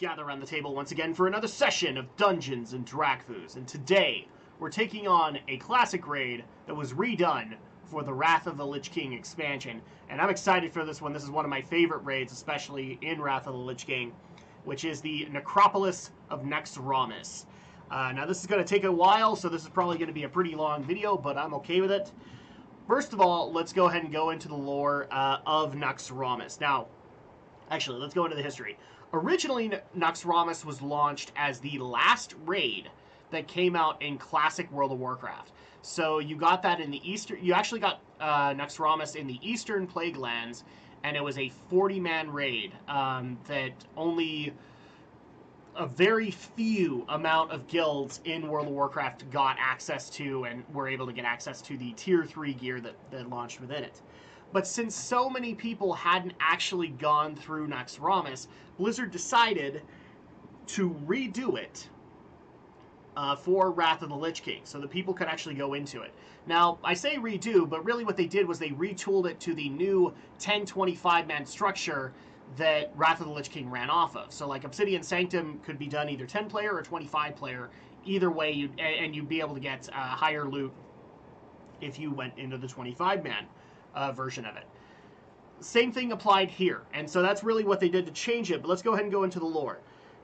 gather around the table once again for another session of Dungeons and Drakfus, and today we're taking on a classic raid that was redone for the Wrath of the Lich King expansion, and I'm excited for this one. This is one of my favorite raids, especially in Wrath of the Lich King, which is the Necropolis of Naxxramas. Now this is going to take a while, so this is probably going to be a pretty long video, but I'm okay with it. First of all, let's go ahead and go into the lore of Naxxramas. Now, actually, let's go into the history. Originally, Naxxramas was launched as the last raid that came out in classic World of Warcraft. So you got that in the Eastern... You actually got Naxxramas in the Eastern Plague Lands, and it was a 40-man raid that only a very few amount of guilds in World of Warcraft got access to and were able to get access to the Tier 3 gear that launched within it. But since so many people hadn't actually gone through Naxxramas, Blizzard decided to redo it for Wrath of the Lich King, so that people could actually go into it. Now, I say redo, but really what they did was they retooled it to the new 10-25-man structure that Wrath of the Lich King ran off of. So, like, Obsidian Sanctum could be done either 10-player or 25-player. Either way, you'd be able to get higher loot if you went into the 25-man version of it. Same thing applied here, and so that's really what they did to change it, but let's go ahead and go into the lore.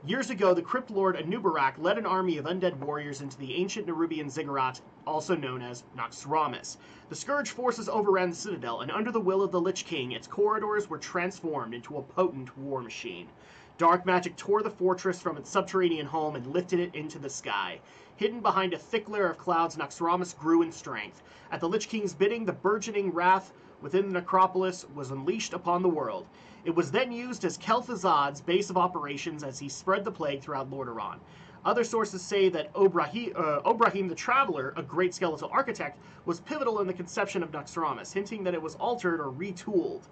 Years ago, the Crypt Lord Anubarak led an army of undead warriors into the ancient Nerubian ziggurat, also known as Naxxramas. The Scourge forces overran the citadel, and under the will of the Lich King, its corridors were transformed into a potent war machine. Dark magic tore the fortress from its subterranean home and lifted it into the sky. Hidden behind a thick layer of clouds, Naxxramas grew in strength. At the Lich King's bidding, the burgeoning wrath within the necropolis was unleashed upon the world. It was then used as Kel'Thuzad's base of operations as he spread the plague throughout Lordaeron. Other sources say that Obrahim the Traveler, a great skeletal architect, was pivotal in the conception of Naxxramas, hinting that it was altered or retooled.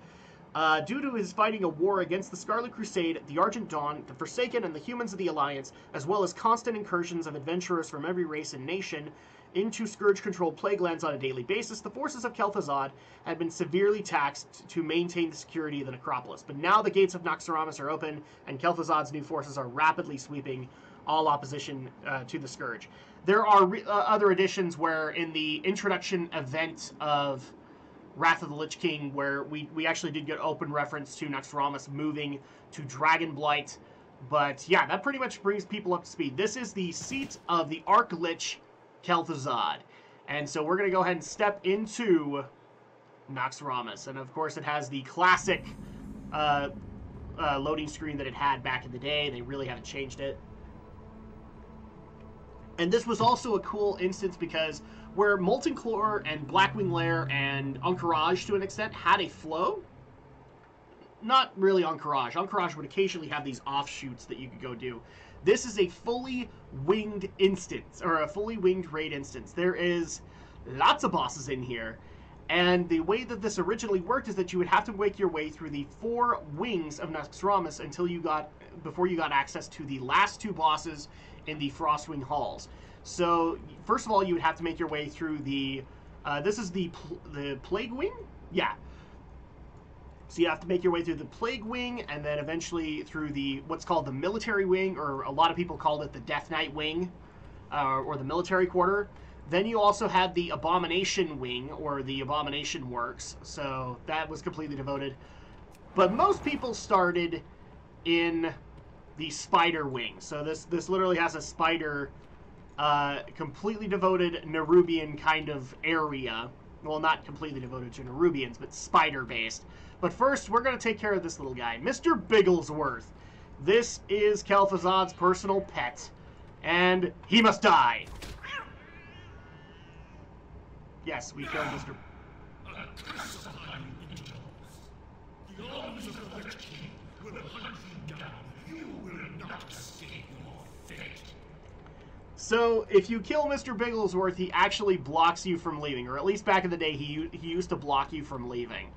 Due to his fighting a war against the Scarlet Crusade, the Argent Dawn, the Forsaken, and the humans of the Alliance, as well as constant incursions of adventurers from every race and nation into Scourge-controlled plague lands on a daily basis, the forces of Kel'Thuzad had been severely taxed to maintain the security of the necropolis. But now the gates of Naxxramas are open, and Kel'Thuzad's new forces are rapidly sweeping all opposition to the Scourge. There are other additions where in the introduction event of Wrath of the Lich King, where we actually did get open reference to Naxxramas moving to Dragonblight. But yeah, that pretty much brings people up to speed. This is the seat of the Arch-Lich Kel'Thuzad. And so we're going to go ahead and step into Naxxramas. And of course it has the classic loading screen that it had back in the day. They really haven't changed it. And this was also a cool instance because where Molten Core and Blackwing Lair and Encourage to an extent had a flow, not really Encourage. Encourage would occasionally have these offshoots that you could go do. This is a fully winged instance, or a fully winged raid instance. There is lots of bosses in here, and the way that this originally worked is that you would have to make your way through the 4 wings of Naxxramas before you got access to the last 2 bosses in the Frostwing Halls. So, first of all, you would have to make your way through the, this is the Plague Wing? Yeah. So you have to make your way through the Plague Wing, and then eventually through the, what's called the Military Wing, or a lot of people called it the Death Knight Wing, or the Military Quarter. Then you also had the Abomination Wing, or the Abomination Works, so that was completely devoted. But most people started in the Spider Wing. So this literally has a spider, completely devoted Nerubian kind of area. Well, not completely devoted to Nerubians, but spider-based. But first, we're going to take care of this little guy, Mr. Bigglesworth. This is Kel'Thuzad's personal pet, and he must die. Yes, we killed Mr. The arms of the Lich King will hunt you down. You will not escape your fate. So, if you kill Mr. Bigglesworth, he actually blocks you from leaving, or at least back in the day, he used to block you from leaving.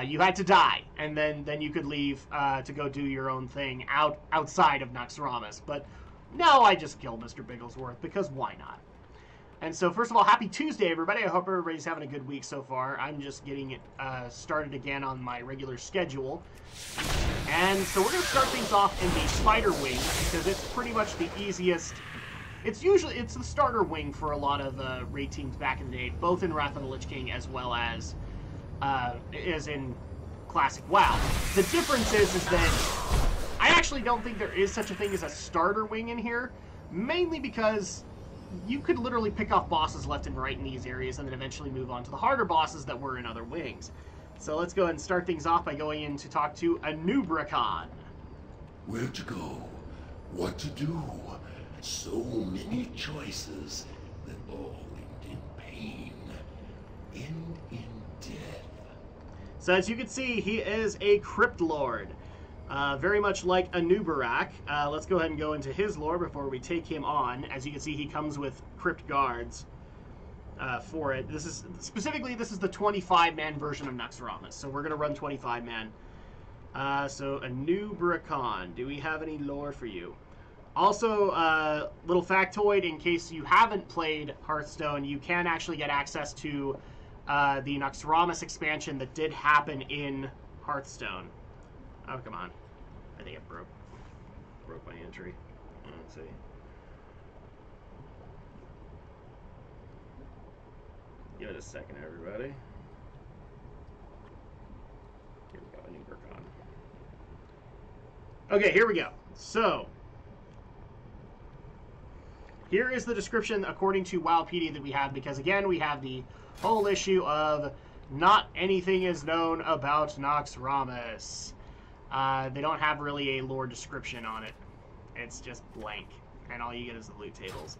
You had to die, and then you could leave to go do your own thing outside of Naxxramas. But now I just kill Mr. Bigglesworth, because why not? And so, first of all, happy Tuesday, everybody. I hope everybody's having a good week so far. I'm just getting it started again on my regular schedule. And so we're going to start things off in the Spider Wing, because it's pretty much the easiest. It's the starter wing for a lot of raid teams back in the day, both in Wrath of the Lich King as well as in Classic WoW. The difference is that I actually don't think there is such a thing as a starter wing in here, mainly because you could literally pick off bosses left and right in these areas and then eventually move on to the harder bosses that were in other wings. So let's go ahead and start things off by going in to talk to Anub'arakon. Where to go? What to do? So many choices that all end in pain. End in death. So as you can see, he is a Crypt Lord. Very much like Anub'arak. Let's go ahead and go into his lore before we take him on. As you can see, he comes with Crypt Guards for it. This is the 25-man version of Naxxramas, so we're going to run 25-man. So Anub'arakon, do we have any lore for you? Also, little factoid, in case you haven't played Hearthstone, you can actually get access to the Naxxramas expansion that did happen in Hearthstone. Oh, come on. I think it broke my entry. Let's see. Give it a second, everybody. Here we go, Anub'arakon. Okay, here we go. So, here is the description according to Wowpedia that we have, because again, we have the whole issue of not anything is known about Naxxramas. They don't have really a lore description on it. It's just blank, and all you get is the loot tables.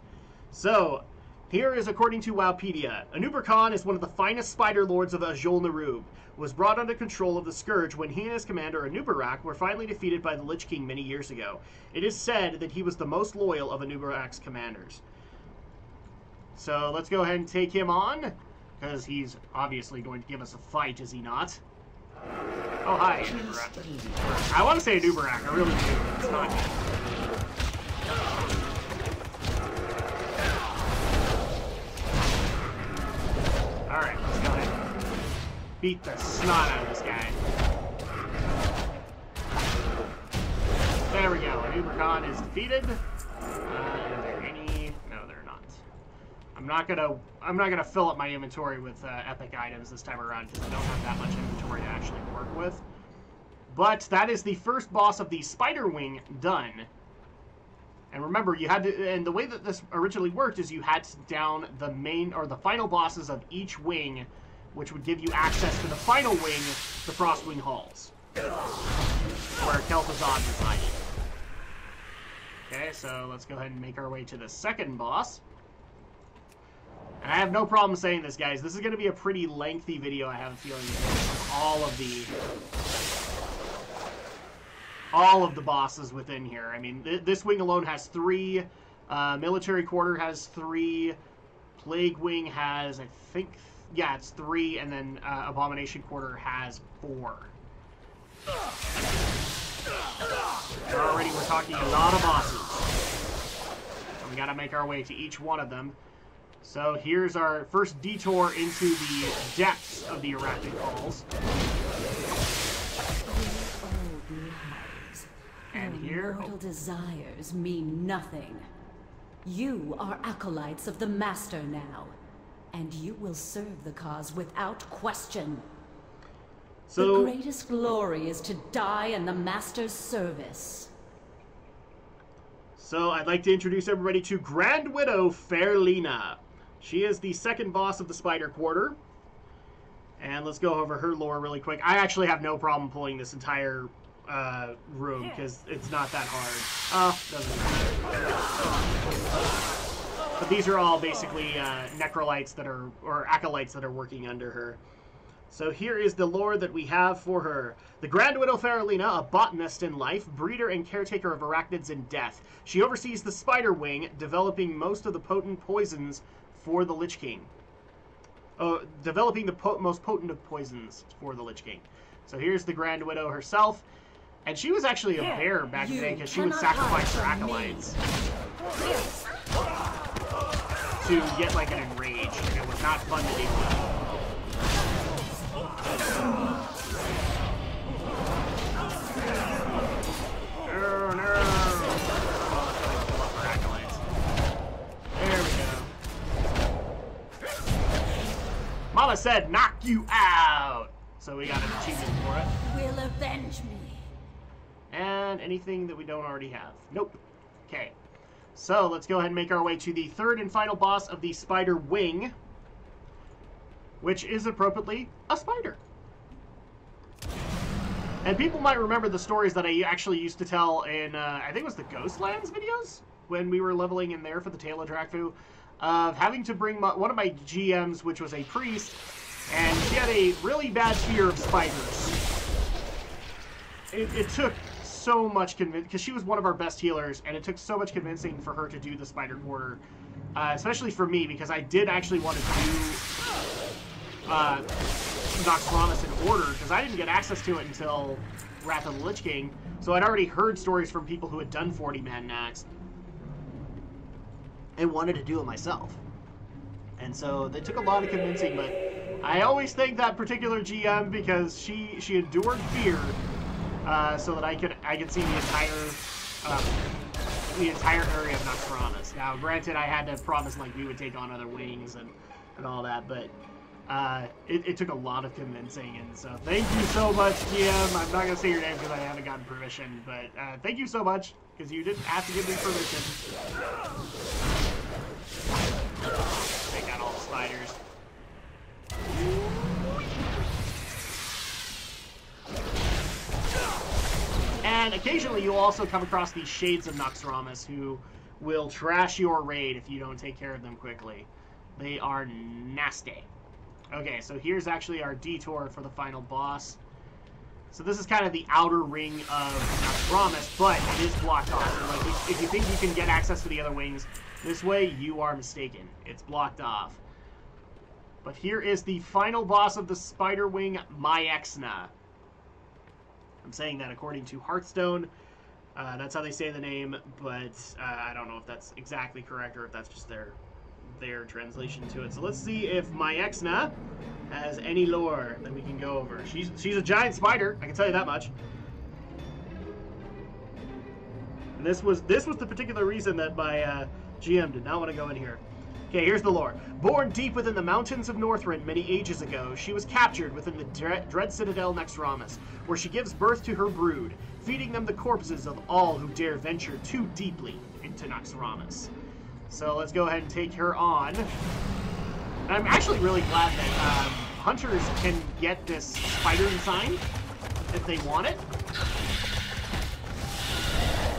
So, here is according to Wowpedia. Anub'arakon is one of the finest spider lords of Azjol-Nerub. Was brought under control of the Scourge when he and his commander Anub'arak were finally defeated by the Lich King many years ago. It is said that he was the most loyal of Anub'arak's commanders. So, let's go ahead and take him on, because he's obviously going to give us a fight, is he not? Oh, hi, Anub'arak. I want to say Anub'arak, I really do, but it's not him. Alright, let's go ahead and beat the snot out of this guy. There we go, Anub'arakon is defeated. Are there any? No, they're not. I'm not gonna fill up my inventory with epic items this time around, because I don't have that much inventory to actually work with. But that is the first boss of the Spider Wing done. And remember, you had to, and the way that this originally worked is you had to down the main or the final bosses of each wing, which would give you access to the final wing, the Frostwing Halls, where Kel'Thuzad resided. Okay, so let's go ahead and make our way to the second boss. And I have no problem saying this, guys. This is going to be a pretty lengthy video, I have a feeling, of all of the bosses within here. I mean, this wing alone has 3. Military Quarter has 3. Plague Wing has, I think, yeah, it's 3. And then Abomination Quarter has 4. Already we're talking a lot of bosses. And we got to make our way to each one of them. So here's our first detour into the depths of the Arachnid Halls. And here, mortal desires mean nothing. You are acolytes of the Master now, and you will serve the cause without question. So, the greatest glory is to die in the Master's service. So I'd like to introduce everybody to Grand Widow Fairlina. She is the second boss of the Spider Quarter. And let's go over her lore really quick. I actually have no problem pulling this entire room, because it's not that hard. Doesn't matter. But these are all basically necrolytes that are, or acolytes that are working under her. So here is the lore that we have for her. The Grand Widow Fairlina, a botanist in life, breeder and caretaker of arachnids in death. She oversees the Spider Wing, developing most of the potent poisons for the Lich King. Developing the most potent of poisons for the Lich King. So here's the Grand Widow herself. And she was actually a bear back in the day, because she would sacrifice her acolytes. to get like an enrage, and it was not fun to deal with. Oh, no. There we go. Mama said, knock you out! So we got an achievement for it. Will avenge me. And anything that we don't already have. Nope. Okay. So let's go ahead and make our way to the third and final boss of the Spider Wing, which is appropriately a spider. And people might remember the stories that I actually used to tell in, I think it was the Ghostlands videos, when we were leveling in there for the Tale of Drakfu, of having to bring one of my GMs, which was a priest, and she had a really bad fear of spiders. It took so much convincing, because she was one of our best healers, and it took so much convincing for her to do the spider quarter, especially for me, because I did actually want to do Naxxramas in order, because I didn't get access to it until Wrath of the Lich King, so I'd already heard stories from people who had done 40-man Nax, and wanted to do it myself. And so they took a lot of convincing, but I always thank that particular GM, because she endured fear, so that I could see the entire area of Naxxramas. Now, granted, I had to promise like we would take on other wings and all that, but it took a lot of convincing. And so, thank you so much, GM. I'm not gonna say your name because I haven't gotten permission, but thank you so much, because you didn't have to give me permission. Take out all the spiders. And occasionally you'll also come across these shades of Naxxramas who will trash your raid if you don't take care of them quickly. They are nasty. Okay, so here's actually our detour for the final boss. So this is kind of the outer ring of Naxxramas, but it is blocked off. So like if you think you can get access to the other wings this way, you are mistaken. It's blocked off. But here is the final boss of the Spider Wing, Naxxramas. I'm saying that according to Hearthstone. That's how they say the name, but I don't know if that's exactly correct or if that's just their translation to it. So let's see if Naxxramas has any lore that we can go over. She's a giant spider, I can tell you that much. And this was the particular reason that my GM did not want to go in here. Okay, here's the lore. Born deep within the mountains of Northrend many ages ago, she was captured within the dread citadel Naxxramas, where she gives birth to her brood, feeding them the corpses of all who dare venture too deeply into Naxxramas. So let's go ahead and take her on. And I'm actually really glad that hunters can get this spider sign if they want it.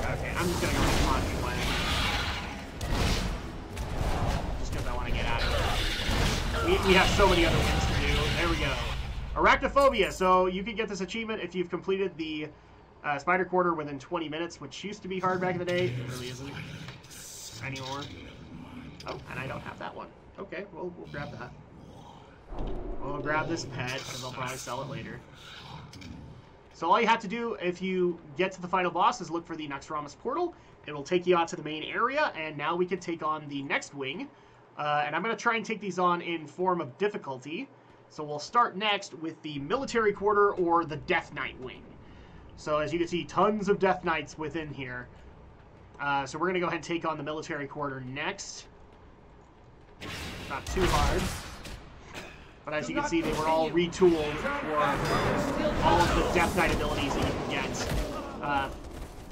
Okay, I'm just gonna go with launch away. We have so many other wins to do. There we go. Arachnophobia. So you can get this achievement if you've completed the spider quarter within 20 minutes, which used to be hard back in the day. It really isn't anymore. Oh, and I don't have that one. Okay, well, we'll grab that. We'll grab this pet, because I'll probably sell it later. So all you have to do if you get to the final boss is look for the Naxxramas portal. It will take you out to the main area, and now we can take on the next wing. And I'm going to try and take these on in form of difficulty. So we'll start next with the military quarter or the Death Knight wing. So as you can see, tons of Death Knights within here. So we're going to go ahead and take on the military quarter next. Not too hard. But as you can see, they were all retooled for all of the Death Knight abilities that you can get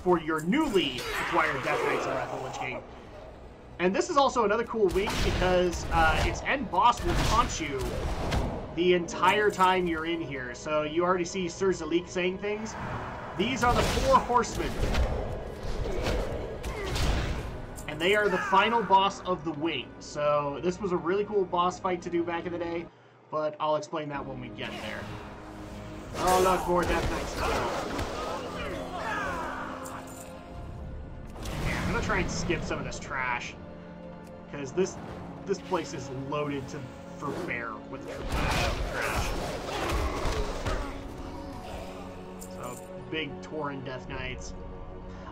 for your newly acquired Death Knights in Wrath of the Lich King. And this is also another cool wing because its end boss will taunt you the entire time you're in here. So you already see Sir Zalik saying things. These are the 4 horsemen. And they are the final boss of the wing. So this was a really cool boss fight to do back in the day, but I'll explain that when we get there. Oh look, more Death Knights. Yeah, I'm gonna try and skip some of this trash. Because this place is loaded for bear with trash. So big Tauren Death Knights.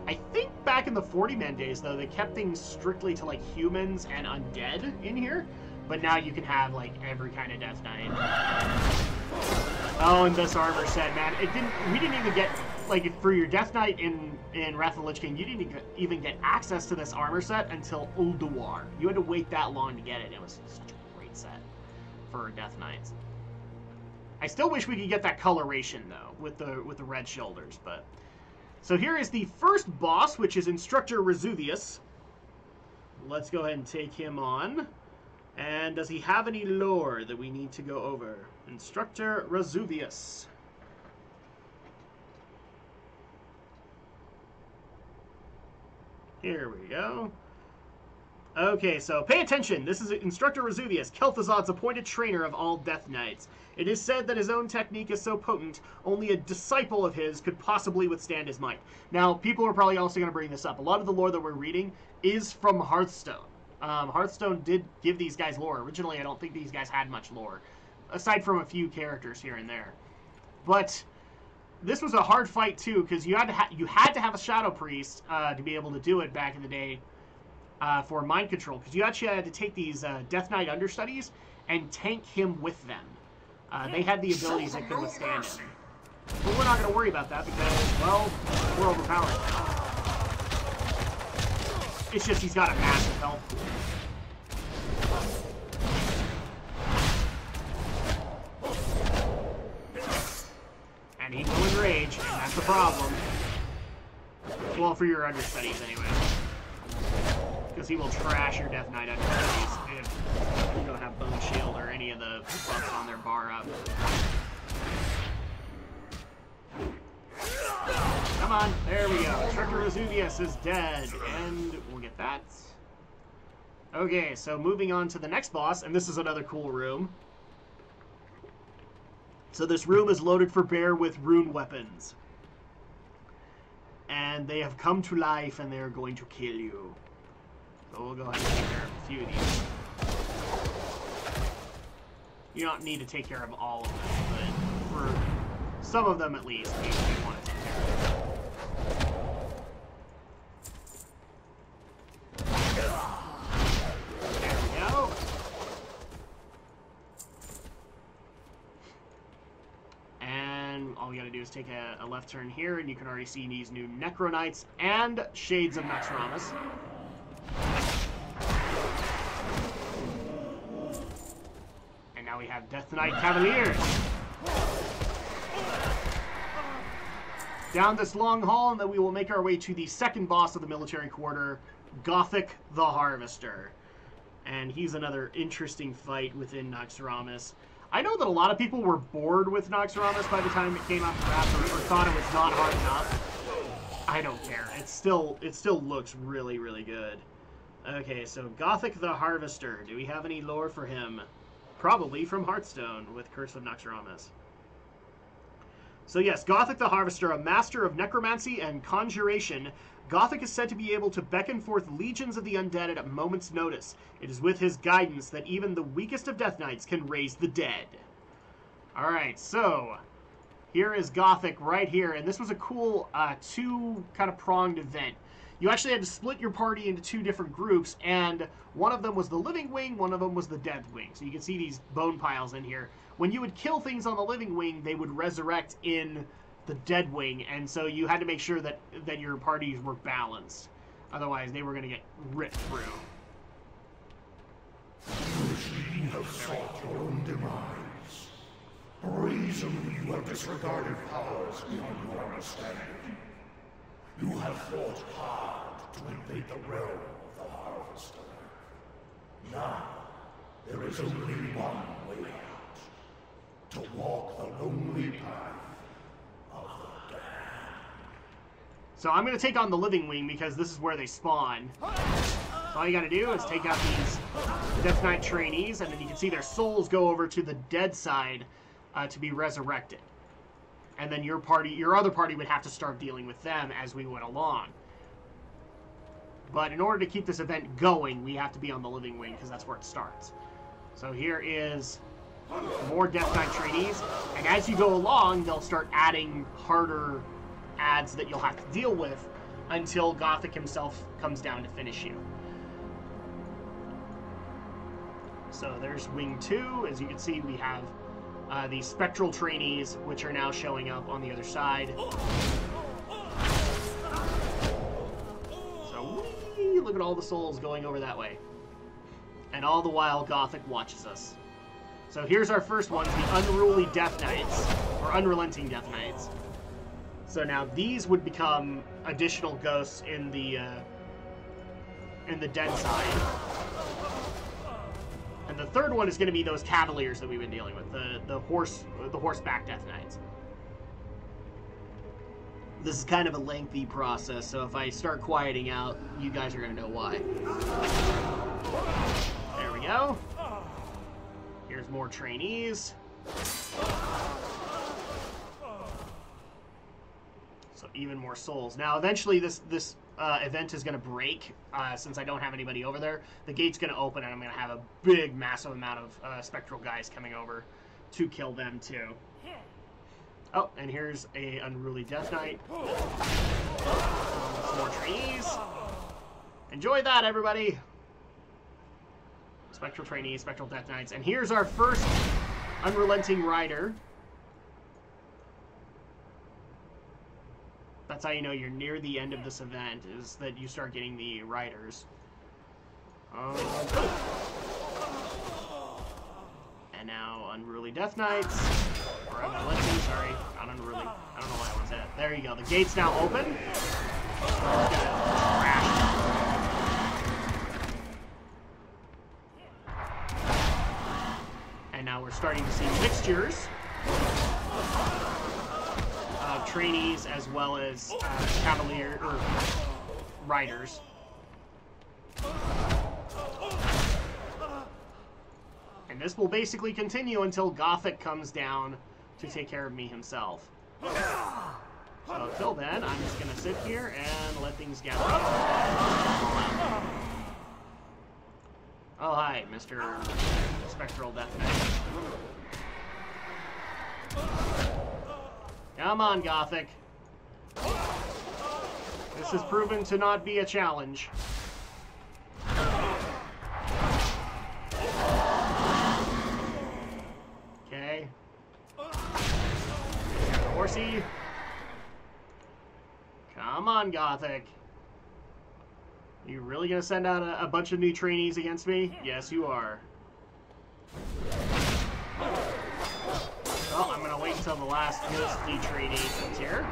I think back in the 40-man days, though, they kept things strictly to, like, humans and undead in here. But now you can have, like, every kind of Death Knight. Oh, and this armor set, man. We didn't even get, like, for your Death Knight in Wrath of the Lich King, you didn't even get access to this armor set until Ulduar. You had to wait that long to get it. It was such a great set for Death Knights. I still wish we could get that coloration, though, with the red shoulders, but... So here is the first boss, which is Instructor Rezuvius. Let's go ahead and take him on. And does he have any lore that we need to go over? Instructor Rezuvius. Here we go. Okay, so pay attention. This is Instructor Rezuvius, Kel'Thuzad's appointed trainer of all Death Knights. It is said that his own technique is so potent, only a disciple of his could possibly withstand his might. Now, people are probably also going to bring this up. A lot of the lore that we're reading is from Hearthstone. Hearthstone did give these guys lore. Originally, I don't think these guys had much lore, aside from a few characters here and there. But this was a hard fight, too, because you had to have a Shadow Priest to be able to do it back in the day. For mind control, because you actually had to take these Death Knight understudies and tank him with them. They had the abilities that could withstand him. But we're not going to worry about that because, well, we're overpowered now. It's just he's got a massive health pool. And he will enrage, and that's the problem. Well, for your understudies, anyway. Because he will trash your Death Knight understudies if you don't have Bone Shield or any of the buffs on their bar up. Come on, there we go. Instructor Rezuvius is dead, and we'll get that. Okay, so moving on to the next boss, and this is another cool room. So this room is loaded for bear with rune weapons. And they have come to life, and they're going to kill you. So we'll go ahead and take care of a few of these. You don't need to take care of all of them, but for some of them at least, you want to take care of them. There we go. And all we gotta do is take a left turn here, and you can already see these new Necro Knights and Shades of Naxxramas. And now we have Death Knight Cavaliers. Down this long hall, and then we will make our way to the second boss of the military quarter, Gothic the Harvester. And he's another interesting fight within Naxxramas. I know that a lot of people were bored with Naxxramas by the time it came out to Wrath, or thought it was not hard enough. I don't care. It still looks really, really good. Okay, so Gothic the Harvester. Do we have any lore for him? Probably from Hearthstone with Curse of Naxxramas. So yes, Gothic the Harvester, a master of necromancy and conjuration. Gothic is said to be able to beckon forth legions of the undead at a moment's notice. It is with his guidance that even the weakest of Death Knights can raise the dead. Alright, so here is Gothic right here, and this was a cool two kind of pronged event. You actually had to split your party into two different groups, and one of them was the living wing, one of them was the dead wing. So you can see these bone piles in here. When you would kill things on the living wing, they would resurrect in the dead wing, and so you had to make sure that your parties were balanced. Otherwise, they were going to get ripped through. You have sought your own demise. Brazenly you have disregarded powers beyond your understanding. You have fought hard to invade the realm of the Harvester. Now, there is only one way out. To walk the lonely path of the damned. So I'm going to take on the living wing because this is where they spawn. So all you got to do is take out these Death Knight trainees, and then you can see their souls go over to the dead side to be resurrected. And then your other party would have to start dealing with them as we went along. But in order to keep this event going, we have to be on the living wing because that's where it starts. So here is more Death Knight trainees, and as you go along, they'll start adding harder adds that you'll have to deal with. until Gothic himself comes down to finish you. So there's Wing 2. As you can see, we have these spectral trainees, which are now showing up on the other side. So, whee, look at all the souls going over that way. And all the while, Gothic watches us. So here's our first ones, the Unruly Death Knights, or Unrelenting Death Knights. So now these would become additional ghosts in the den side. And the third one is going to be those Cavaliers that we've been dealing with, the horseback Death Knights. This is kind of a lengthy process, so if I start quieting out, you guys are going to know why. There we go. Here's more trainees. So even more souls. Now, eventually, this event is going to break since I don't have anybody over there. The gate's going to open, and I'm going to have a big, massive amount of spectral guys coming over to kill them too. Oh, and here's a Unruly Death Knight. Some more trainees. Enjoy that, everybody. Spectral trainees, spectral Death Knights, and here's our first Unrelenting Rider. That's how you know you're near the end of this event, is that you start getting the riders. And now Unruly Death Knights. Or Unrelenting, sorry. Not Unruly. I don't know why I want to say that. There you go. The gate's now open. It's gonna crash. And now we're starting to see mixtures of trainees as well as cavalier or riders. And this will basically continue until Gothic comes down to take care of me himself. So until then, I'm just going to sit here and let things gather up. Oh, hi, Mr. Spectral Death Knight. Come on, Gothic. This has proven to not be a challenge. Okay. Horsey. Come on, Gothic. You really gonna send out a bunch of new trainees against me? Yes, you are. Well, I'm gonna wait until the last ghostly trainee comes here.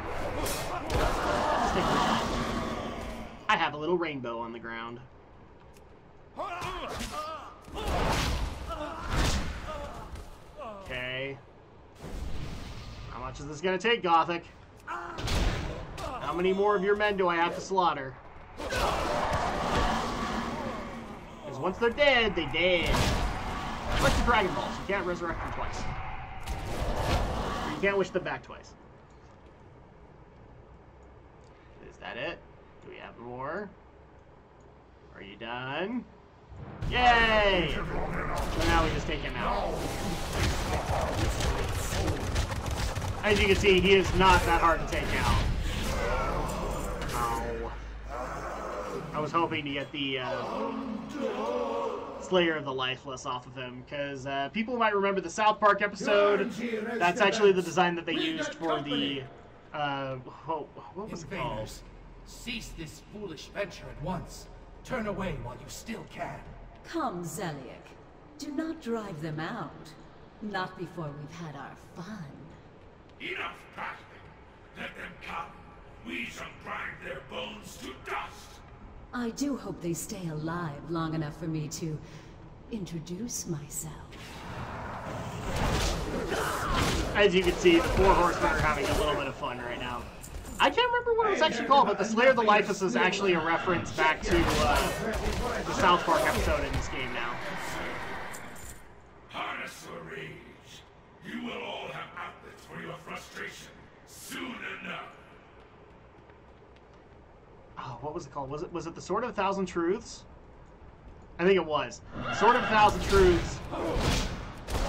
I have a little rainbow on the ground. Okay. How much is this gonna take, Gothic? How many more of your men do I have to slaughter? Because once they're dead, they dead. Like the Dragon Balls, you can't resurrect them twice. Or you can't wish them back twice. Is that it? Do we have more? Are you done? Yay! So now we just take him out. As you can see, he is not that hard to take out. Oh. I was hoping to get the Slayer of the Lifeless off of him, because people might remember the South Park episode. That's actually the design that they used for the, what was it called? Cease this foolish venture at once. Turn away while you still can. Come, Zeliek. Do not drive them out. Not before we've had our fun. Enough battling. Let them come. We shall grind their bones to dust. I do hope they stay alive long enough for me to introduce myself. As you can see, the four horsemen are having a little bit of fun right now. I can't remember what it was actually called, but the Slayer of the Lifeless is actually a reference back to the South Park episode in this game now. Harness the rage. You will all have outlets for your frustration soon enough. Oh, what was it called? Was it the Sword of a Thousand Truths? I think it was. Sword of a Thousand Truths.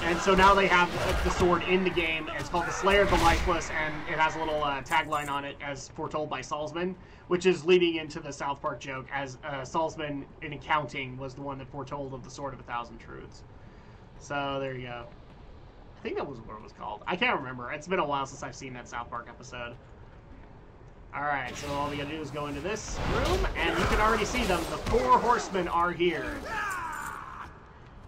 And so now they have the sword in the game. It's called the Slayer of the Lifeless, and it has a little tagline on it, as foretold by Salzman, which is leading into the South Park joke, as Salzman, in accounting, was the one that foretold of the Sword of a Thousand Truths. So there you go. I think that was what it was called. I can't remember. It's been a while since I've seen that South Park episode. Alright, so all we gotta do is go into this room, and you can already see them. The 4 horsemen are here.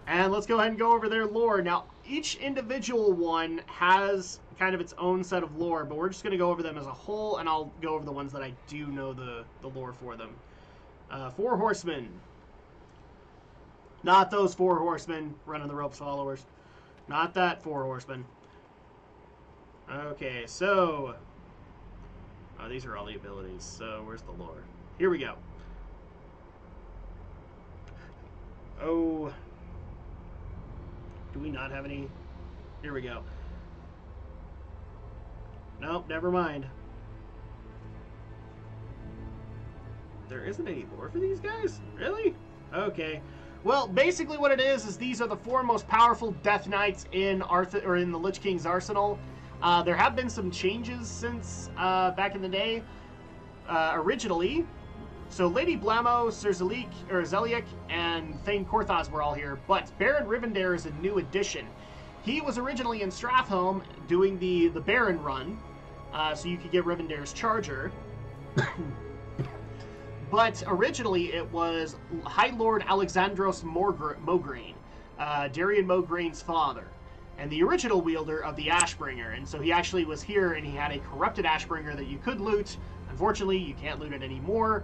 And let's go ahead and go over their lore. Now, each individual one has kind of its own set of lore, but we're just going to go over them as a whole, and I'll go over the ones that I do know the lore for them. 4 horsemen. Not those 4 horsemen, running the ropes followers. Not that 4 horsemen. Okay, so... Oh, these are all the abilities, so where's the lore? Here we go. Oh... Do we not have any? Here we go. Nope, never mind. There isn't any lore for these guys? Really? Okay. Well, basically what it is these are the 4 most powerful Death Knights in in the Lich King's arsenal. There have been some changes since back in the day. Originally, so Lady Blamo, Sir Zeliek, and Thane Korthas were all here, but Baron Rivendare is a new addition. He was originally in Strathholm doing the Baron run, so you could get Rivendare's charger. But originally it was High Lord Alexandros Mograine, Darian Mograine's father, and the original wielder of the Ashbringer. And so he actually was here, and he had a corrupted Ashbringer that you could loot. Unfortunately, you can't loot it anymore.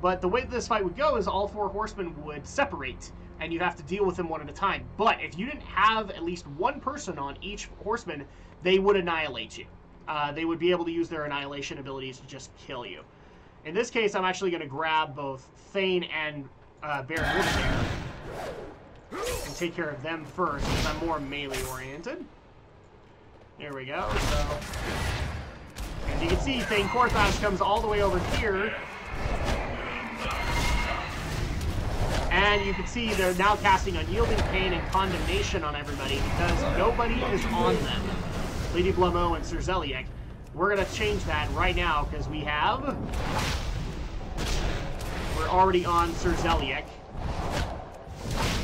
But the way this fight would go is all 4 horsemen would separate, and you'd have to deal with them one at a time. But if you didn't have at least 1 person on each horseman, they would annihilate you. They would be able to use their annihilation abilities to just kill you. In this case, I'm actually going to grab both Thane and Baron Rivendare and take care of them first, because I'm more melee-oriented. There we go. So, as you can see, Thane Korthas comes all the way over here. And you can see they're now casting Unyielding Pain and Condemnation on everybody because nobody is on them. Lady Blamo and Sir Zeliek. We're going to change that right now because we're already on Sir Zeliek.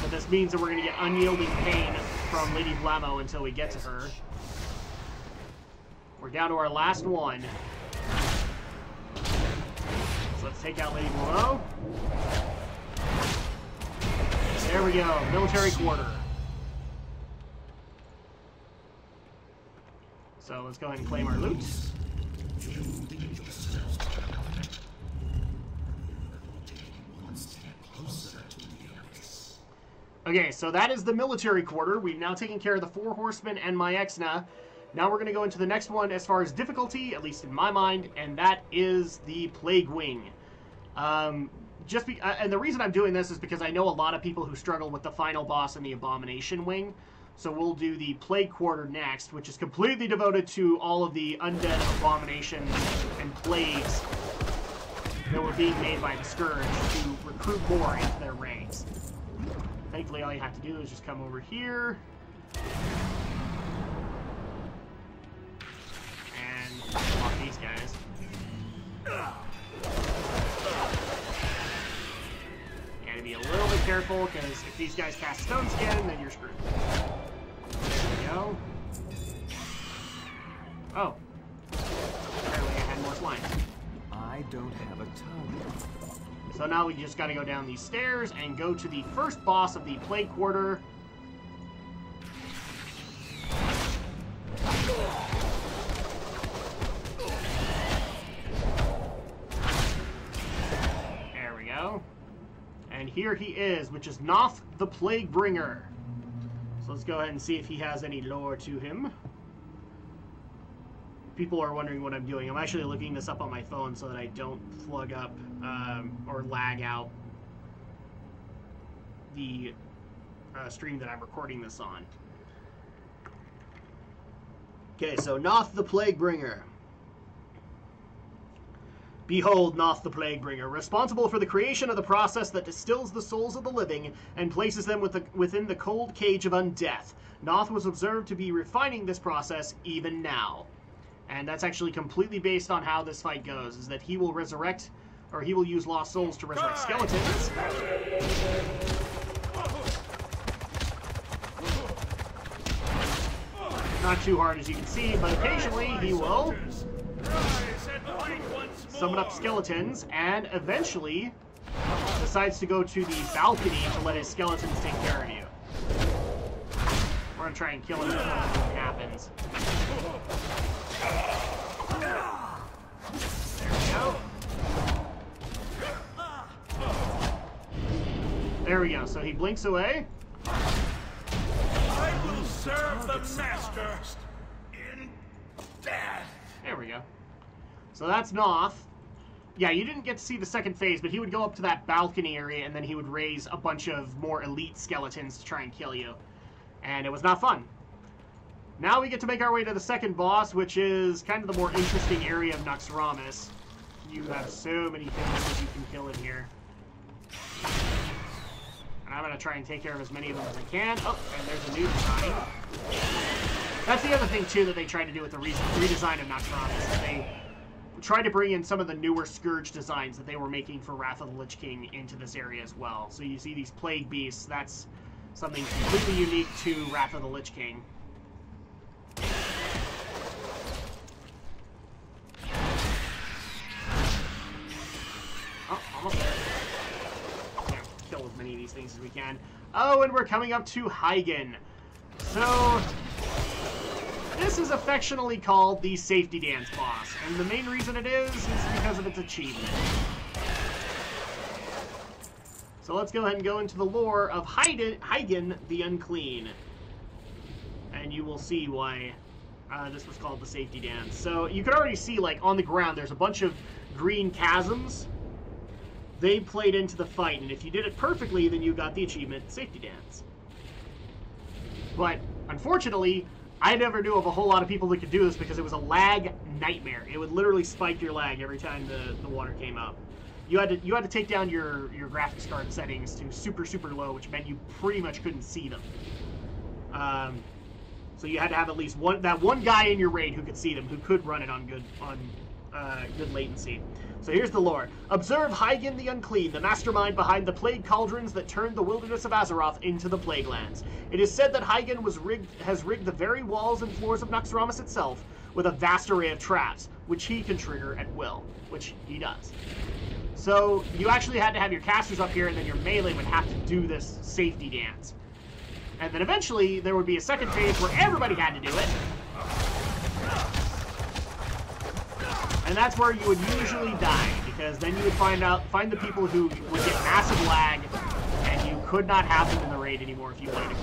But this means that we're going to get Unyielding Pain from Lady Blamo until we get to her. We're down to our last one. So let's take out Lady Blamo. There we go, military quarter. So let's go ahead and claim our loot. Okay, so that is the military quarter. We've now taken care of the 4 horsemen and my Exna. Now we're going to go into the next one as far as difficulty, at least in my mind, and that is the Plague Wing. And the reason I'm doing this is because I know a lot of people who struggle with the final boss and the Abomination Wing. So we'll do the Plague Quarter next, which is completely devoted to all of the undead abominations and plagues that were being made by the Scourge to recruit more into their ranks. Thankfully, all you have to do is just come over here and block these guys. And be a little bit careful, because if these guys cast Stone Skin, then you're screwed. There we go. Oh. Apparently I had more slime. I don't have a tongue. So now we just gotta go down these stairs and go to the first boss of the Plague Quarter. There we go. And here he is, which is Noth the Plague Bringer. So let's go ahead and see if he has any lore to him. People are wondering what I'm doing. I'm actually looking this up on my phone so that I don't plug up or lag out the stream that I'm recording this on. Okay, so Noth the Plague Bringer. Behold Noth the Plaguebringer, responsible for the creation of the process that distills the souls of the living and places them within the cold cage of undeath. Noth was observed to be refining this process even now. And that's actually completely based on how this fight goes, is that he will resurrect, or he will use lost souls to resurrect skeletons. Not too hard, as you can see, but occasionally he will summon up skeletons, and eventually decides to go to the balcony to let his skeletons take care of you. We're gonna try and kill him before that happens. There we go. So he blinks away. I will serve the master in death. There we go. So that's Noth. Yeah, you didn't get to see the second phase, but he would go up to that balcony area, and then he would raise a bunch of more elite skeletons to try and kill you. And it was not fun. Now we get to make our way to the second boss, which is kind of the more interesting area of Naxxramas. You have so many things that you can kill in here. And I'm going to try and take care of as many of them as I can. Oh, and there's a new design. That's the other thing, too, that they tried to do with the redesign of Naxxramas. They tried to bring in some of the newer Scourge designs that they were making for Wrath of the Lich King into this area as well. So you see these Plague Beasts. That's something completely unique to Wrath of the Lich King. Oh, almost there. Yeah, kill as many of these things as we can. Oh, and we're coming up to Hygen. So this is affectionately called the Safety Dance boss, and the main reason it is because of its achievement. So let's go ahead and go into the lore of Hygen the Unclean, and you will see why this was called the Safety Dance. So you can already see, like, on the ground, there's a bunch of green chasms. They played into the fight, and if you did it perfectly, then you got the achievement Safety Dance. But unfortunately, I never knew of a whole lot of people that could do this because it was a lag nightmare. It would literally spike your lag every time the water came up. You had to take down your graphics card settings to super low, which meant you pretty much couldn't see them. So you had to have at least one guy in your raid who could see them, who could run it on good latency. So here's the lore. Observe Hygen the Unclean, the mastermind behind the plague cauldrons that turned the wilderness of Azeroth into the Plague Lands. It is said that Hygen has rigged the very walls and floors of Naxxramas itself with a vast array of traps, which he can trigger at will, which he does. So you actually had to have your casters up here, and then your melee would have to do this safety dance. And then eventually there would be a second phase where everybody had to do it. And that's where you would usually die, because then you would find the people who would get massive lag, and you could not have them in the raid anymore if you wanted to.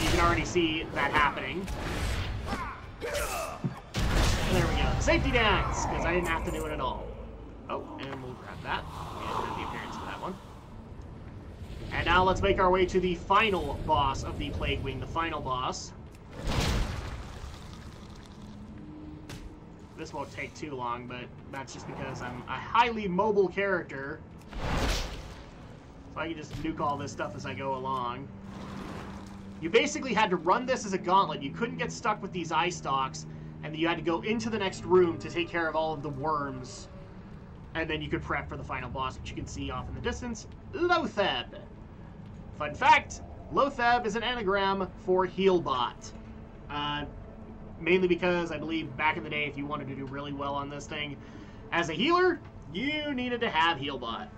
You can already see that happening. And there we go. Safety dance, because I didn't have to do it at all. Oh, and we'll grab that. And have the appearance of that one. And now let's make our way to the final boss of the Plague Wing, the final boss. This won't take too long, but that's just because I'm a highly mobile character. So I can just nuke all this stuff as I go along. You basically had to run this as a gauntlet. You couldn't get stuck with these eye stalks, and you had to go into the next room to take care of all of the worms. And then you could prep for the final boss, which you can see off in the distance, Lotheb. Fun fact, Lotheb is an anagram for Healbot. Mainly because I believe back in the day, if you wanted to do really well on this thing, as a healer, you needed to have Healbot.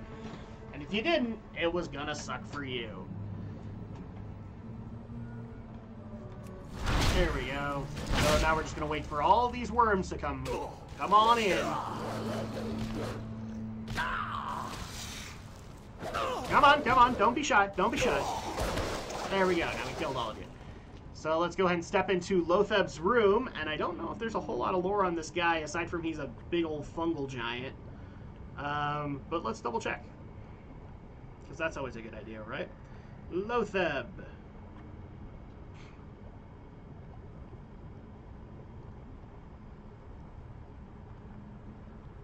And if you didn't, it was gonna suck for you. There we go. So now we're just gonna wait for all these worms to come on in. Come on, don't be shy, don't be shy. There we go, now we killed all of you. So let's go ahead and step into Lotheb's room, and I don't know if there's a whole lot of lore on this guy, aside from he's a big old fungal giant. But let's double check. Because that's always a good idea, right? Lotheb.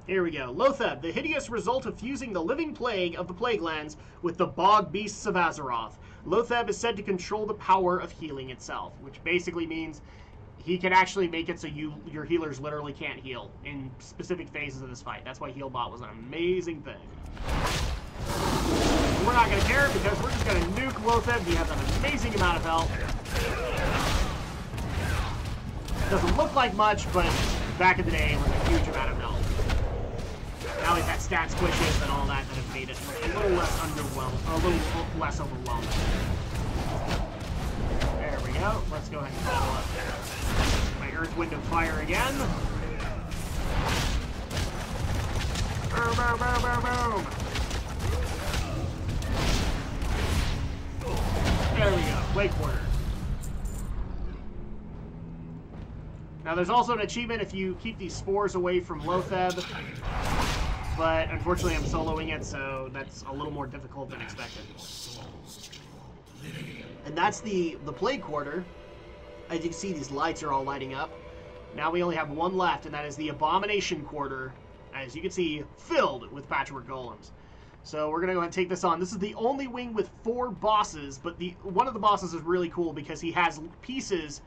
Here we go. Lotheb, the hideous result of fusing the living plague of the Plague Lands with the bog beasts of Azeroth. Lotheb is said to control the power of healing itself, which basically means he can actually make it so your healers literally can't heal in specific phases of this fight. That's why Healbot was an amazing thing. We're not going to care because we're just going to nuke Lotheb. He has an amazing amount of health. Doesn't look like much, but back in the day, it was a huge amount of health. Now he's got stat squishes and all that that have made it look a little less underwhelming, a little less overwhelming. There we go. Let's go ahead and follow up my Earth, Wind, and Fire again. Boom, boom, boom, boom, boom. There we go. Plague Quarter. Now there's also an achievement if you keep these spores away from Lotheb. But unfortunately I'm soloing it, so that's a little more difficult than expected. And that's the Plague Quarter. As you can see, these lights are all lighting up. Now we only have one left, and that is the Abomination Quarter. As you can see, filled with patchwork golems. So we're going to go ahead and take this on. This is the only wing with 4 bosses, but one of the bosses is really cool because he has pieces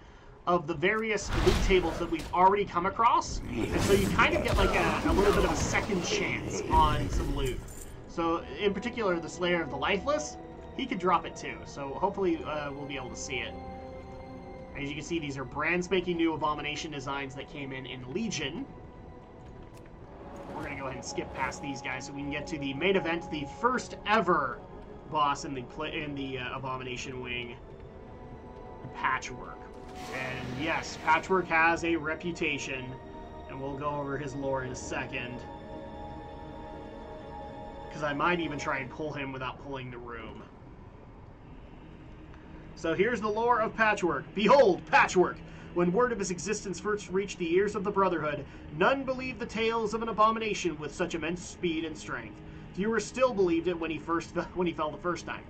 of the various loot tables that we've already come across, and so you kind of get like a little bit of a second chance on some loot. So in particular, the Slayer of the Lifeless, he could drop it too, so hopefully we'll be able to see it. As you can see, these are brand spanking new Abomination designs that came in Legion. We're going to go ahead and skip past these guys so we can get to the main event, the first ever boss in the Abomination wing, Patchwork. And yes, Patchwork has a reputation, and we'll go over his lore in a second. Because I might even try and pull him without pulling the room. So here's the lore of Patchwork. Behold, Patchwork! When word of his existence first reached the ears of the Brotherhood, none believed the tales of an abomination with such immense speed and strength. Fewer still believed it when he fell the first time.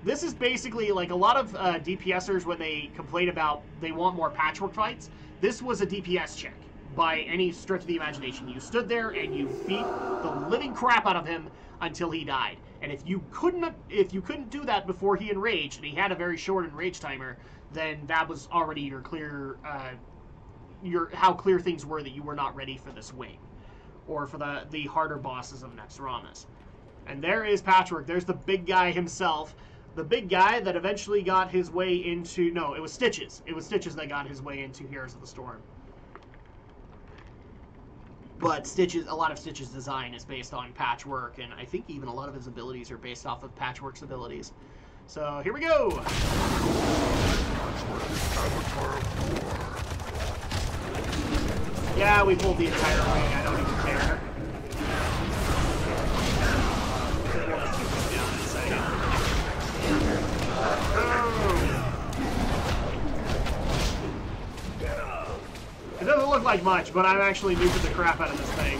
This is basically like a lot of DPSers when they complain about they want more Patchwork fights. This was a DPS check by any stretch of the imagination. You stood there and you beat the living crap out of him until he died. And if you couldn't do that before he enraged, and he had a very short enrage timer, then that was already your clear how clear things were that you were not ready for this wing or for the harder bosses of Naxxramas. And there is Patchwork. There's the big guy himself. The big guy that eventually got his way into... No, it was Stitches. It was Stitches that got his way into Heroes of the Storm. But Stitches, a lot of Stitches' design is based on Patchwork, and I think even a lot of his abilities are based off of Patchwork's abilities. So, here we go! Yeah, we pulled the entire wing. I don't even care. It doesn't look like much, but I'm actually nuking the crap out of this thing.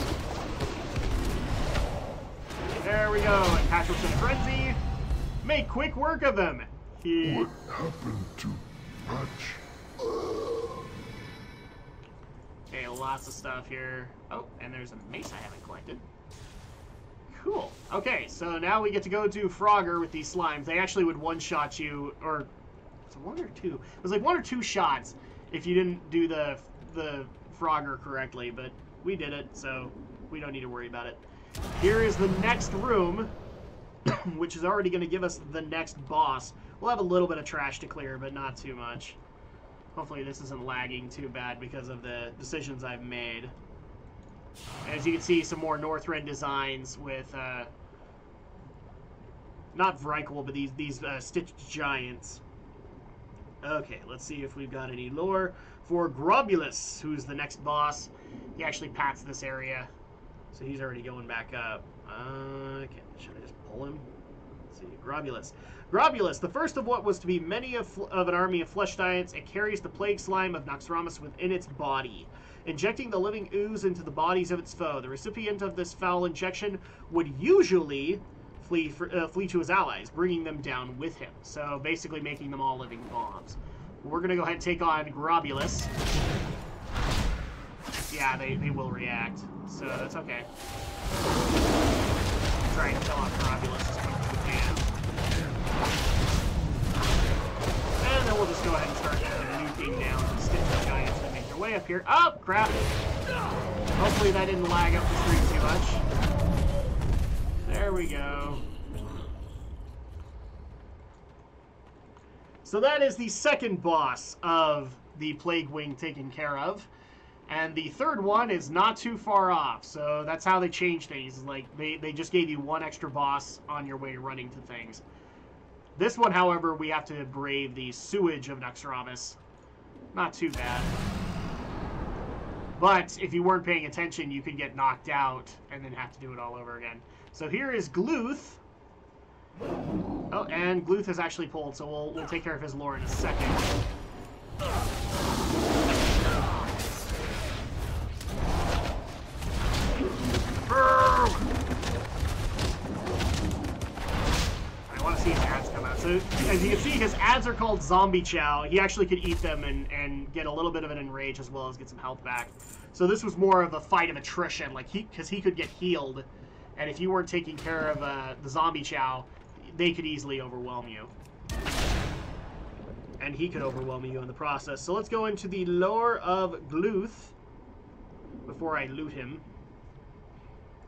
There we go, and Patchwork's in a frenzy. Make quick work of him. What happened to Patch? Okay, lots of stuff here. Oh, and there's a mace I haven't collected. Cool. Okay, so now we get to go to Frogger with these slimes. They actually would one-shot you, or it's one or two. It was like 1 or 2 shots if you didn't do the Frogger correctly, but we did it, so we don't need to worry about it. Here is the next room, which is already going to give us the next boss. We'll have a little bit of trash to clear, but not too much. Hopefully this isn't lagging too bad because of the decisions I've made. As you can see, some more Northrend designs with, not Vrykul, but these stitched giants. Okay, let's see if we've got any lore for Grobulus, who's the next boss. He actually pats this area, so he's already going back up. Okay, should I just pull him? Let's see, Grobulus. Grobulus, the first of what was to be many of an army of flesh giants, it carries the plague slime of Naxxramas within its body, injecting the living ooze into the bodies of its foe. The recipient of this foul injection would usually flee to his allies, bringing them down with him. So basically making them all living bombs. We're going to go ahead and take on Grobulus. Yeah, they will react. So that's okay. Try and kill off Corobulus as quick as we can. And then we'll just go ahead and start nuking down the Stitch Giants that make their way up here. Oh, crap! Hopefully that didn't lag up the stream too much. There we go. So that is the second boss of the Plague Wing taken care of. And the third one is not too far off. So that's how they change things. Like they just gave you one extra boss on your way running to things. This one, however, we have to brave the sewage of Naxxramas. Not too bad. But if you weren't paying attention, you could get knocked out and then have to do it all over again. So here is Gluth. Oh, and Gluth has actually pulled, so we'll take care of his lore in a second. I want to see his ads come out. So, as you can see, his ads are called Zombie Chow. He actually could eat them and get a little bit of an enrage as well as get some health back. So this was more of a fight of attrition, like because he could get healed, and if you weren't taking care of the Zombie Chow, they could easily overwhelm you. And he could overwhelm you in the process. So let's go into the lore of Gluth before I loot him.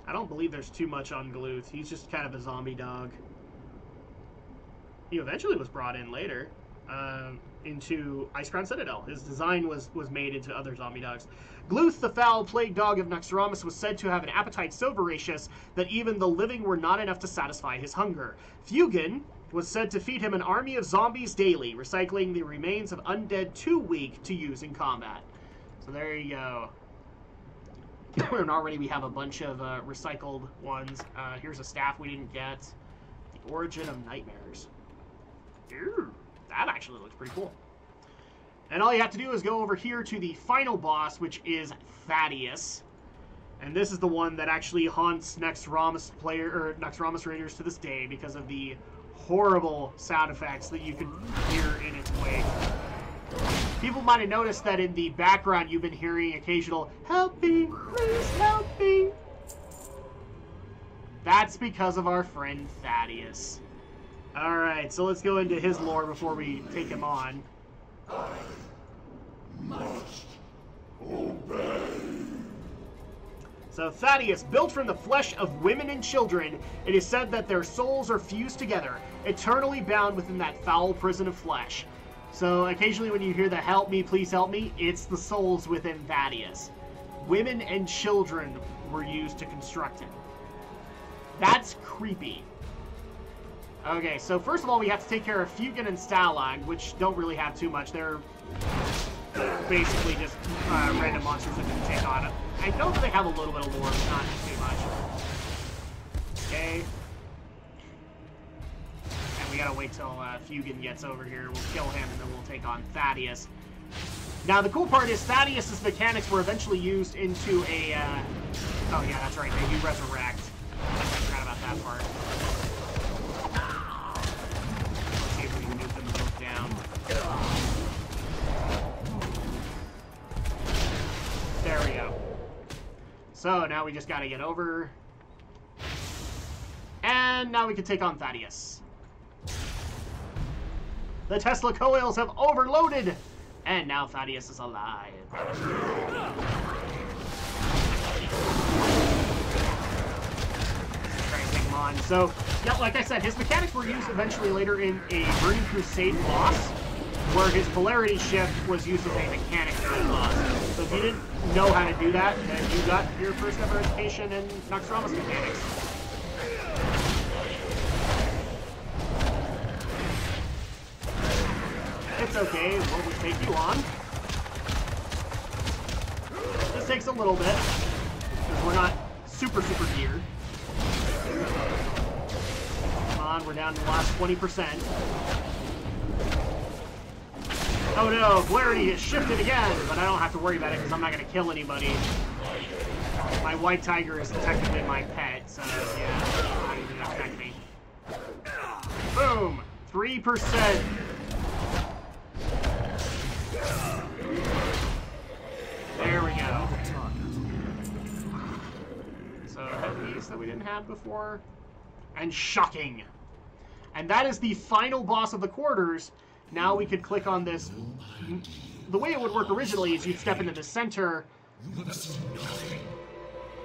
I don't believe there's too much on Gluth. He's just kind of a zombie dog. He eventually was brought in later into Icecrown Citadel. His design was made into other zombie dogs. Gluth, the foul plague dog of Naxxramas, was said to have an appetite so voracious that even the living were not enough to satisfy his hunger. Fugin was said to feed him an army of zombies daily, recycling the remains of undead too weak to use in combat. So there you go. And already we have a bunch of recycled ones. Here's a staff we didn't get. The Origin of Nightmares. Ew, that actually looks pretty cool. And all you have to do is go over here to the final boss, which is Thaddeus. And this is the one that actually haunts Naxxramas Raiders to this day because of the horrible sound effects that you can hear in its wake. People might have noticed that in the background you've been hearing occasional, "Help me, please help me." That's because of our friend Thaddeus. Alright, so let's go into his lore before we take him on. Must obey. So Thaddeus, built from the flesh of women and children, it is said that their souls are fused together, eternally bound within that foul prison of flesh. So occasionally when you hear the "help me, please help me," it's the souls within Thaddeus. Women and children were used to construct it. That's creepy. Okay, so first of all, we have to take care of Fugin and Stalag, which don't really have too much. They're basically just random monsters that you can take on. I know that they have a little bit of lore, but not too much. Okay. And we gotta wait till Fugin gets over here. We'll kill him, and then we'll take on Thaddeus. Now, the cool part is Thaddeus' mechanics were eventually used into a... oh, yeah, that's right. They do resurrect. I forgot about that part. Let's see if we can move them both down. There we go. So, now we just gotta get over. And now we can take on Thaddeus. The Tesla coils have overloaded! And now Thaddeus is alive. On. So, yeah, like I said, his mechanics were used eventually later in a Burning Crusade boss, where his polarity shift was used as a mechanic for the boss. So if you didn't know how to do that, then you got your first ever education in Naxxramas mechanics. It's okay, we'll just take you on. This takes a little bit, because we're not super geared. Come on, we're down to the last 20%. Oh no, polarity has shifted again, but I don't have to worry about it because I'm not going to kill anybody. My white tiger is technically my pet, so yeah, not even gonna affect me. Boom! 3%. There we go. space that we didn't have before. And shocking. And that is the final boss of the quarters. Now we could click on this. The way it would work originally is you'd step into the center. I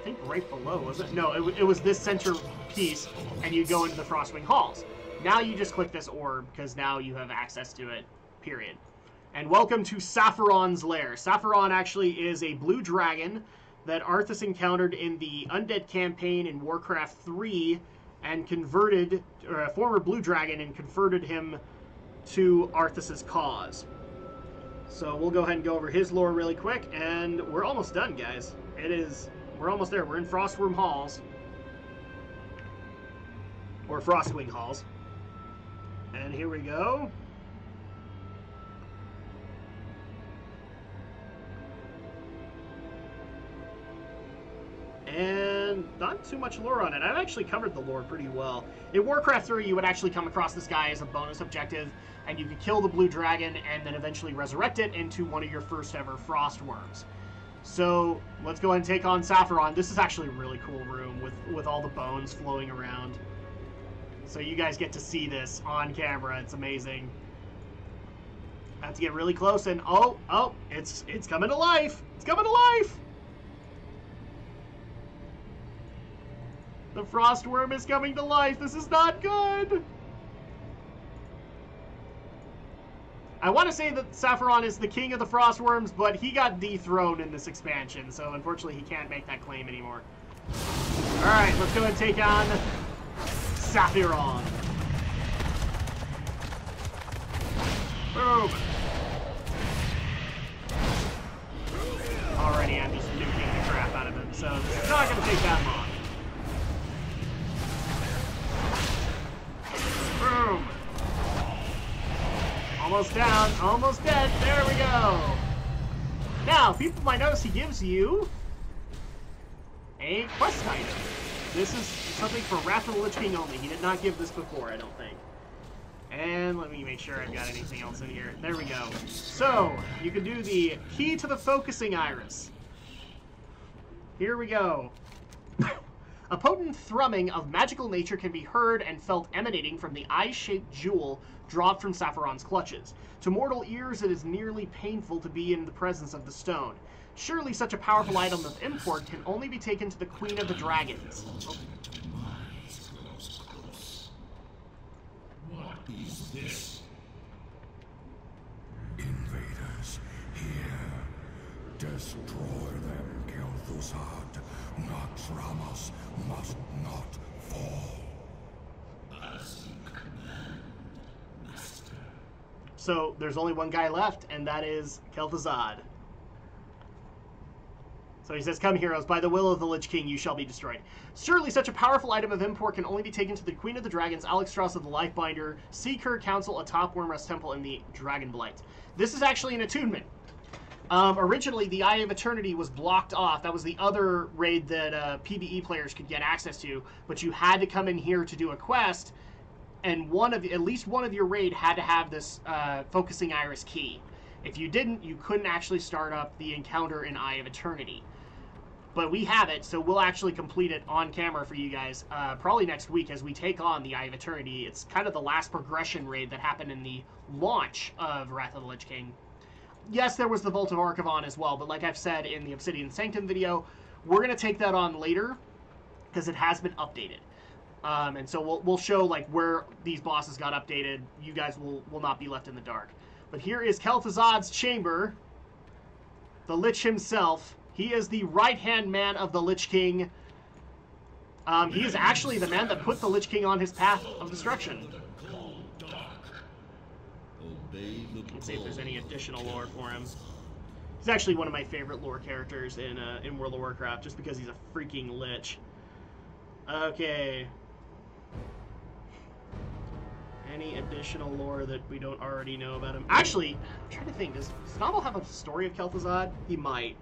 think right below, was it? No, it was this center piece, and you go into the Frostwing Halls. Now you just click this orb, because now you have access to it, period. And welcome to Sapphiron's Lair. Sapphiron actually is a blue dragon that Arthas encountered in the Undead campaign in Warcraft 3, and converted, or a former blue dragon, and converted him to Arthas's cause. So we'll go ahead and go over his lore really quick, and we're almost done, guys. We're almost there. We're in Frostworm Halls. Or Frostwing Halls. And here we go. And not too much lore on it. I've actually covered the lore pretty well. In Warcraft 3, you would actually come across this guy as a bonus objective, and you could kill the blue dragon and then eventually resurrect it into one of your first ever frost worms. So let's go ahead and take on Sapphiron. This is actually a really cool room with all the bones flowing around. So you guys get to see this on camera. It's amazing. I have to get really close, and oh, it's coming to life. It's coming to life. The frost worm is coming to life. This is not good. I want to say that Sapphiron is the king of the frost worms, but he got dethroned in this expansion, so unfortunately he can't make that claim anymore. Alright, let's go ahead and take on Sapphiron. Boom. Already I'm just nuking the crap out of him, so this is not going to take that long. Boom. Almost down, almost dead. There we go. Now, people might notice he gives you a quest item. This is something for Wrath of the Lich King only. He did not give this before, I don't think. And let me make sure I've got anything else in here. There we go. So, you can do the key to the focusing iris. Here we go. A potent thrumming of magical nature can be heard and felt emanating from the eye-shaped jewel dropped from Sapphiron's clutches. To mortal ears, it is nearly painful to be in the presence of the stone. Surely such a powerful item of import can only be taken to the Queen of the Dragons. What is this? Invaders, here. Destroy them, Kel'Thuzad. Naxxramas must not fall. As you command, Master. So, there's only one guy left, and that is Kel'Thuzad. So he says, "Come, heroes, by the will of the Lich King you shall be destroyed. Surely such a powerful item of import can only be taken to the Queen of the Dragons, Alexstrasza of the Lifebinder, Seeker Council atop Wyrmrest Temple, and the Dragon Blight." This is actually an attunement. Originally, the Eye of Eternity was blocked off. That was the other raid that PvE players could get access to, but you had to come in here to do a quest, and at least one of your raid had to have this focusing iris key. If you didn't, you couldn't actually start up the encounter in Eye of Eternity. But we have it, so we'll actually complete it on camera for you guys probably next week as we take on the Eye of Eternity. It's kind of the last progression raid that happened in the launch of Wrath of the Lich King. Yes, there was the Vault of Archivon as well, but like I've said in the Obsidian Sanctum video, we're going to take that on later because it has been updated. And so we'll show like where these bosses got updated. You guys will not be left in the dark. But here is Kel'Thuzad's chamber, the Lich himself. He is the right-hand man of the Lich King. He is actually the man that put the Lich King on his path of destruction. Let's see if there's any additional lore for him. He's actually one of my favorite lore characters in World of Warcraft, just because he's a freaking Lich. Okay. Any additional lore that we don't already know about him? Actually, I'm trying to think. Does Snobble have a story of Kel'Thuzad? He might.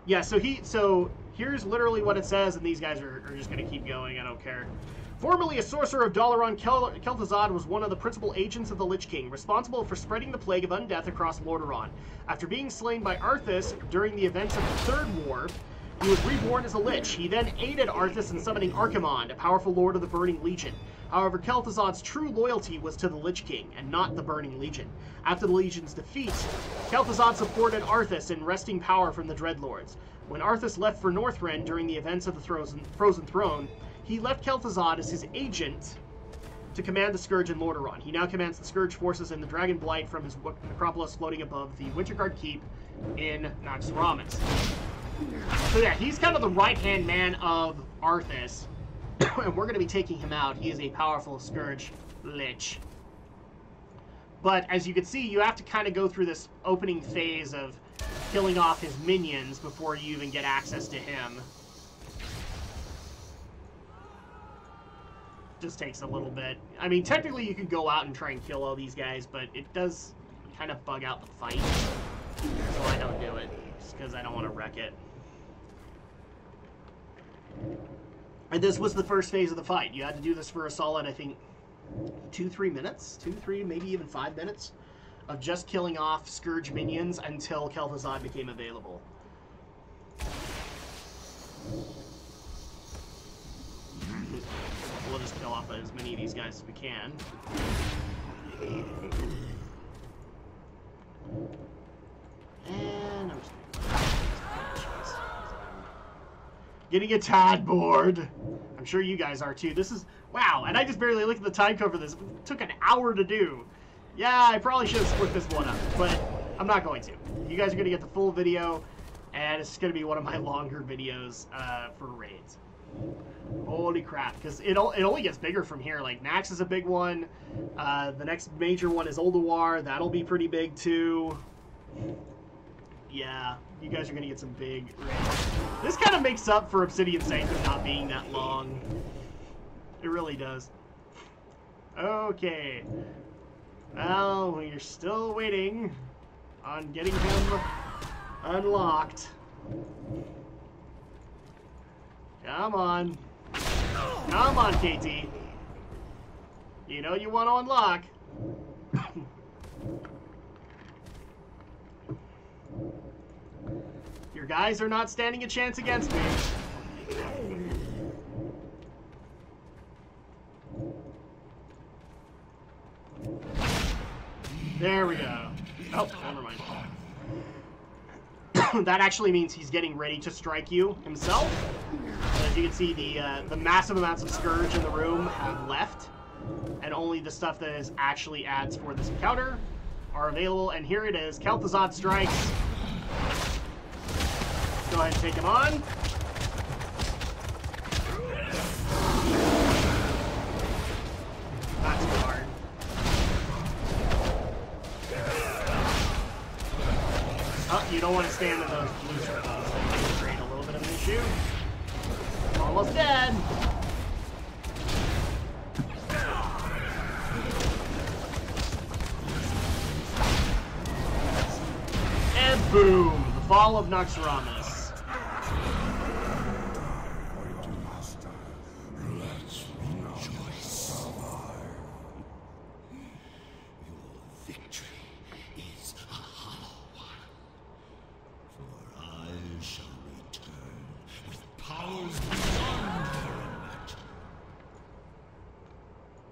Yeah, so here's literally what it says, and these guys are just going to keep going. I don't care. Formerly a sorcerer of Dalaran, Kel'Thuzad was one of the principal agents of the Lich King, responsible for spreading the plague of undeath across Lordaeron. After being slain by Arthas during the events of the Third War, He was reborn as a Lich. He then aided Arthas in summoning Archimonde, a powerful lord of the Burning Legion. However, Kel'Thuzad's true loyalty was to the Lich King, and not the Burning Legion. After the Legion's defeat, Kel'Thuzad supported Arthas in wresting power from the Dreadlords. When Arthas left for Northrend during the events of the Frozen Throne, he left Kel'Thuzad as his agent to command the Scourge in Lordaeron. He now commands the Scourge forces in the Dragon Blight from his necropolis floating above the Winterguard Keep in Naxxramas. So yeah, he's kind of the right-hand man of Arthas, and we're going to be taking him out. He is a powerful Scourge Lich. But as you can see, you have to kind of go through this opening phase of killing off his minions before you even get access to him. Just takes a little bit. I mean, technically you could go out and try and kill all these guys, but it does kind of bug out the fight. So I don't do it, just because I don't want to wreck it. And this was the first phase of the fight. You had to do this for a solid, I think, 2-3 minutes? 2-3, maybe even 5 minutes of just killing off Scourge minions until Kel'Thuzad became available. We'll just kill off as many of these guys as we can. And I'm just getting a tad bored. I'm sure you guys are too. This is, wow, and I just barely looked at the time code for this. It took an hour to do. Yeah, I probably should have split this one up, but I'm not going to. You guys are going to get the full video, and it's going to be one of my longer videos for raids. Holy crap, because it only gets bigger from here. Like, Nax is a big one. The next major one is Ulduar. That'll be pretty big, too. Yeah, you guys are going to get some big raids. This kind of makes up for Obsidian Sanctum not being that long. It really does. Okay. Well, we're still waiting on getting him unlocked. Come on. Come on, KT. You know you want to unlock. Your guys are not standing a chance against me. There we go. Oh, never mind. That actually means he's getting ready to strike you himself. As you can see, the massive amounts of Scourge in the room have left, and only the stuff that is actually adds for this encounter are available. And here it is, Kel'Thuzad strikes. Go ahead and take him on. Not too hard. Oh, you don't want to stand in those blue circles. They can create a little bit of an issue. Almost dead. And boom! The fall of Naxxramas.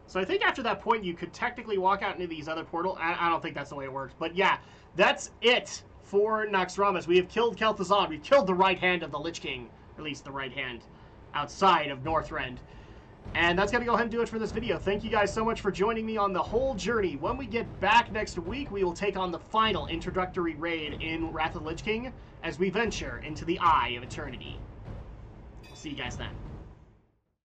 So I think after that point, you could technically walk out into these other portals. I don't think that's the way it works. But yeah, that's it for Naxxramas. We have killed Kel'Thuzad. We've killed the right hand of the Lich King. Or at least the right hand outside of Northrend. And that's going to go ahead and do it for this video. Thank you guys so much for joining me on the whole journey. When we get back next week, we will take on the final introductory raid in Wrath of the Lich King as we venture into the Eye of Eternity. See you guys then.